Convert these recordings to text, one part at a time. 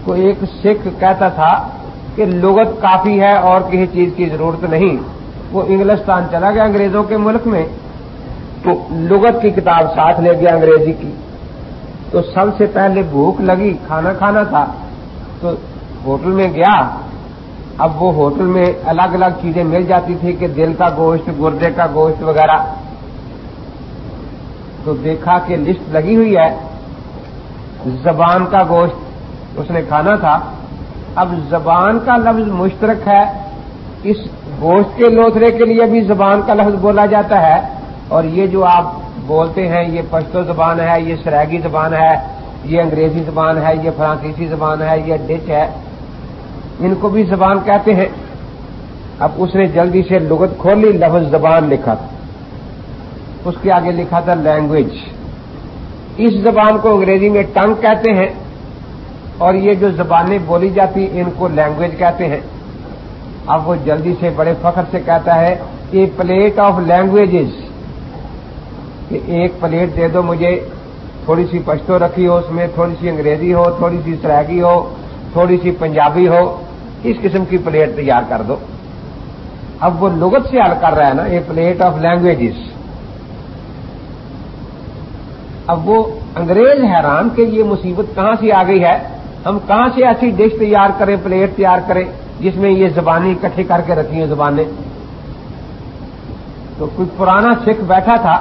को एक सिख कहता था कि लुगत काफी है और किसी चीज की जरूरत नहीं। वो इंग्लिस्तान चला गया अंग्रेजों के मुल्क में, तो लुगत की किताब साथ ले गया अंग्रेजी की। तो सबसे पहले भूख लगी, खाना खाना था, तो होटल में गया। अब वो होटल में अलग अलग चीजें मिल जाती थी कि दिल का गोश्त, गुर्दे का गोश्त वगैरह। तो देखा कि लिस्ट लगी हुई है, जबान का गोश्त उसने खाना था। अब जबान का लफ्ज मुश्तरक है, इस गोश्त के लोथरे के लिए भी जबान का लफ्ज बोला जाता है, और ये जो आप बोलते हैं ये पश्तो जबान है, ये सरागी जबान है, ये अंग्रेजी जबान है, ये फ्रांसीसी जबान है, ये डिच है, इनको भी जबान कहते हैं। अब उसने जल्दी से लुगत खोली, लफ्ज जबान लिखा था, उसके आगे लिखा था लैंग्वेज। इस जबान को अंग्रेजी में टंग कहते हैं, और ये जो जबानें बोली जाती इनको लैंग्वेज कहते हैं। अब वो जल्दी से बड़े फख्र से कहता है कि प्लेट ऑफ लैंग्वेजेस, कि एक प्लेट दे दो मुझे, थोड़ी सी पश्तो रखी हो, उसमें थोड़ी सी अंग्रेजी हो, थोड़ी सी सरागी हो, थोड़ी सी पंजाबी हो, इस किस्म की प्लेट तैयार कर दो। अब वो लुगत से हल कर रहा है ना, ए प्लेट ऑफ लैंग्वेजेस। अब वो अंग्रेज हैरान कि ये मुसीबत कहां से आ गई है, हम कहां से ऐसी डिश तैयार करें, प्लेट तैयार करें जिसमें ये जबानी इकट्ठी करके रखी हैं जबानें। तो कोई पुराना सिख बैठा था,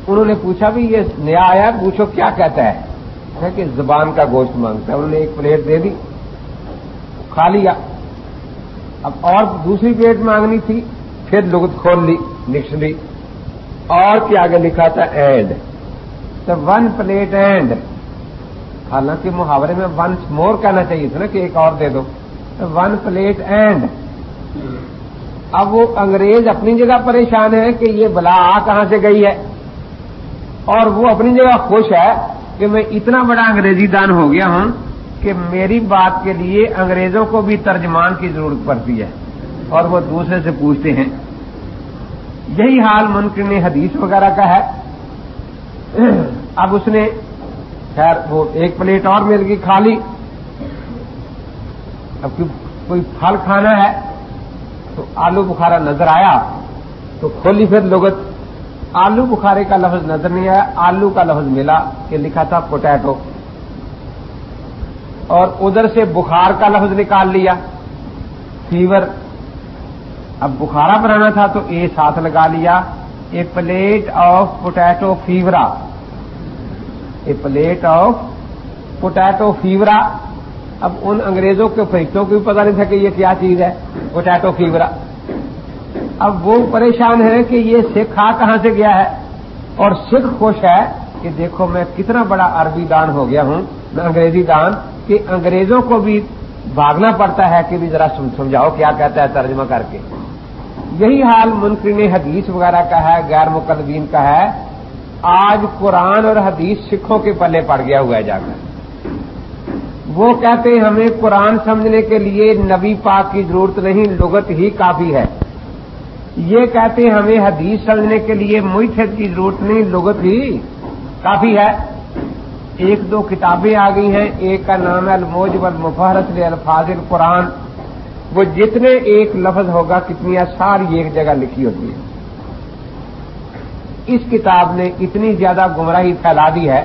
उन्होंने पूछा भी ये नया आया, पूछो क्या कहता है कि जबान का गोश्त मांगता है। उन्होंने एक प्लेट दे दी, खा लिया। अब और दूसरी प्लेट मांगनी थी, फिर लुगत खोल ली, डिक्शनरी, और क्या आगे लिखा था एंड, तो वन प्लेट एंड। हालांकि मुहावरे में वंस मोर कहना चाहिए था ना कि एक और दे दो, तो वन प्लेट एंड। अब वो अंग्रेज अपनी जगह परेशान है कि ये बला आ कहां से गई है, और वो अपनी जगह खुश है कि मैं इतना बड़ा अंग्रेजी दान हो गया हूं कि मेरी बात के लिए अंग्रेजों को भी तर्जमान की जरूरत पड़ती है, और वो दूसरे से पूछते हैं। यही हाल मुनकिर हदीस वगैरह का है। अब उसने खैर वो एक प्लेट और मिल गई, खा ली। अब कोई फल खाना है तो आलू बुखारा नजर आया, तो खोली फिर लुगत, आलू बुखारे का लफ्ज नजर नहीं आया, आलू का लफ्ज मिला कि लिखा था पोटैटो, और उधर से बुखार का लफ्ज निकाल लिया, फीवर। अब बुखारा बनाना था तो ए साथ लगा लिया, ए प्लेट ऑफ पोटैटो फीवरा, ए प्लेट ऑफ पोटैटो फीवरा। अब उन अंग्रेजों के फरिश्तों को भी पता नहीं था कि ये क्या चीज है पोटैटो फीवरा। अब वो परेशान है कि ये सिख खा कहां से गया है, और सिख खुश है कि देखो मैं कितना बड़ा अरबी दान हो गया हूं, मैं अंग्रेजी दान, कि अंग्रेजों को भी भागना पड़ता है कि भी जरा समझाओ क्या कहता है तर्जमा करके। यही हाल मुनकिरीन हदीस वगैरह का है, गैर मुकल्लिदीन का है। आज कुरान और हदीस सिखों के पल्ले पड़ गया हुआ है जाकर। वो कहते हैं हमें कुरान समझने के लिए नबी पाक की जरूरत नहीं, लुगत ही काफी है। ये कहते हैं हमें हदीस समझने के लिए मुइथत की जरूरत नहीं, लुगत ही काफी है। एक दो किताबें आ गई हैं, एक का नाम है अल-मुजम वल-मुफहरस लिअल्फाज़िल कुरान। वो जितने एक लफ्ज होगा कितनी सारी एक जगह लिखी होती है। इस किताब ने इतनी ज्यादा गुमराही फैला दी है।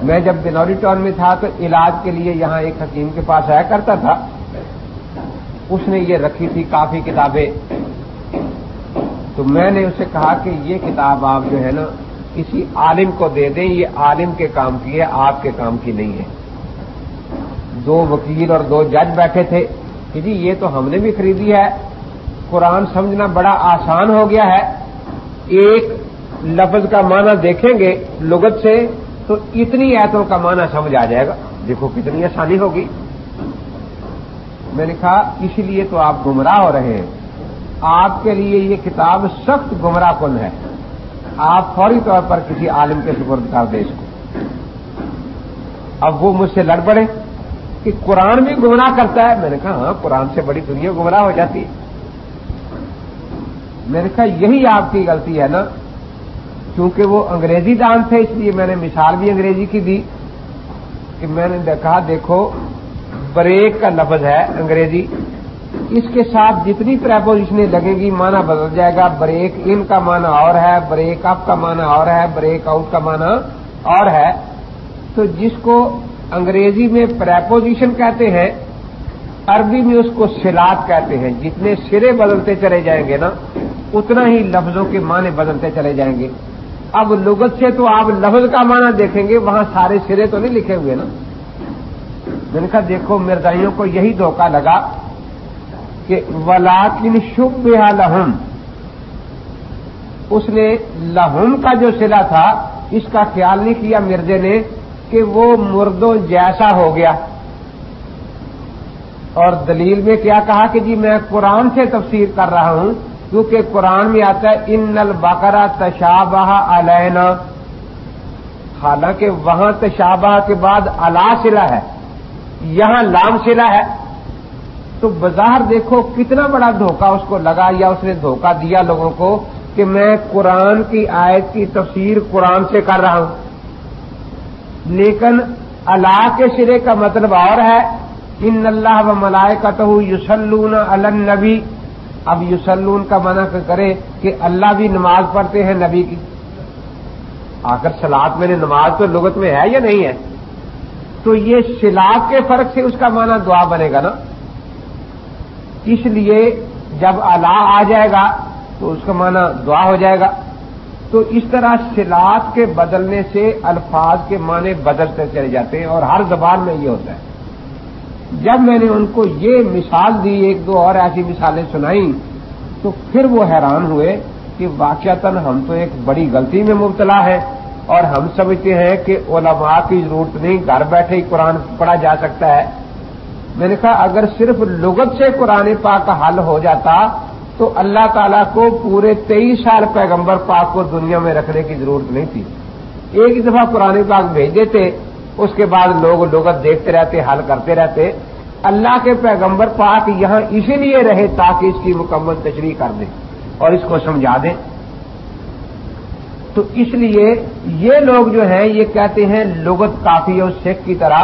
मैं जब बिनौरी टाउन में था तो इलाज के लिए यहां एक हकीम के पास आया करता था, उसने ये रखी थी काफी किताबें। तो मैंने उससे कहा कि ये किताब आप जो है ना किसी आलिम को दे दें, ये आलिम के काम की है, आपके काम की नहीं है। दो वकील और दो जज बैठे थे कि जी ये तो हमने भी खरीदी है, कुरान समझना बड़ा आसान हो गया है, एक लफ्ज का माना देखेंगे लुगत से तो इतनी आयतों का माना समझ आ जाएगा, देखो कितनी आसानी होगी। मैंने कहा इसलिए तो आप गुमराह हो रहे हैं, आपके लिए ये किताब सख्त गुमराह कुन है, आप फौरी तौर पर किसी आलिम के सुपुर्द कर दें इसको। अब वो मुझसे लड़ पड़े कि कुरान भी गुमराह करता है। मैंने कहा हाँ, कुरान से बड़ी दुनिया गुमराह हो जाती है। मैंने कहा यही आपकी गलती है ना, क्योंकि वो अंग्रेजी दान थे इसलिए मैंने मिसाल भी अंग्रेजी की दी। کہ میں نے دیکھا دیکھو بریک کا لفظ ہے انگریزی، اس کے ساتھ جتنی پریپوزیشنیں لگیں گی معنی بدل جائے گا. بریک ان کا معنی اور ہے، بریک اپ کا معنی اور ہے، بریک آؤٹ کا معنی اور ہے. تو جس کو انگریزی میں پریپوزیشن کہتے ہیں، عربی میں اس کو صلات کہتے ہیں. جتنے سرے بدلتے چلے جائیں گے نا اتنا ہی لفظوں کے معنی بدلتے چلے جائیں گے. اب لغت سے تو آپ لفظ کا معنی دیکھیں گے، وہاں سارے سرے تو نہیں لکھے ہوئے نا. میں نے کہا دیکھو مرزائیوں کو یہی دھوکہ لگا کہ وَلَٰكِنْ شُبِّهَ لَهُمْ، اس نے لہم کا جو صلہ تھا اس کا خیال نہیں کیا مرزے نے کہ وہ مردوں جیسا ہو گیا. اور دلیل میں کیا کہا کہ جی میں قرآن سے تفسیر کر رہا ہوں، کیونکہ قرآن میں آتا ہے ان البقرہ تشابہ علینا، حالانکہ وہاں تشابہ کے بعد علی صلہ ہے، یہاں لام صلہ ہے. تو بظاہر دیکھو کتنا بڑا دھوکہ اس کو لگا، یا اس نے دھوکہ دیا لوگوں کو کہ میں قرآن کی آیت کی تفسیر قرآن سے کر رہا ہوں. لیکن اللہ کے سرے کا مطلب اور ہے، ان اللہ و ملائکتہ یصلون علی النبی. اب یصلون کا معنی کرے کہ اللہ بھی نماز پڑھتے ہیں نبی کی. آخر صلاۃ میں نے نماز تو لغت میں ہے یا نہیں ہے؟ تو یہ صلاۃ کے فرق سے اس کا معنی دعا بنے گا نا. اس لیے جب اللہ آ جائے گا تو اس کا معنی دعا ہو جائے گا. تو اس طرح صلاۃ کے بدلنے سے الفاظ کے معنی بدلتے چلے جاتے ہیں، اور ہر زبان میں یہ ہوتا ہے. جب میں نے ان کو یہ مثال دی، ایک دو اور ایسی مثالیں سنائیں، تو پھر وہ حیران ہوئے کہ واقعتاً ہم تو ایک بڑی غلطی میں مبتلا ہیں، اور ہم سمجھتے ہیں کہ علماء کی ضرورت نہیں، گھر بیٹھے ہی قرآن پڑھا جا سکتا ہے. میں نے کہا اگر صرف لغت سے قرآن پاک کا حل ہو جاتا تو اللہ تعالیٰ کو پورے 23 سال پیغمبر پاک کو دنیا میں رکھنے کی ضرورت نہیں تھی. ایک دفعہ قرآن پاک بھیج دیتے، اس کے بعد لوگ لغت دیکھتے رہتے، حل کرتے رہتے. اللہ کے پیغمبر پاک یہاں اسی لیے رہے تاکہ اس کی مکمل تشریح کر دیں اور اس کو سمجھا دیں. تو اس لیے یہ لوگ جو ہیں یہ کہتے ہیں لغت کافی ہے، اس سکھ کی طرح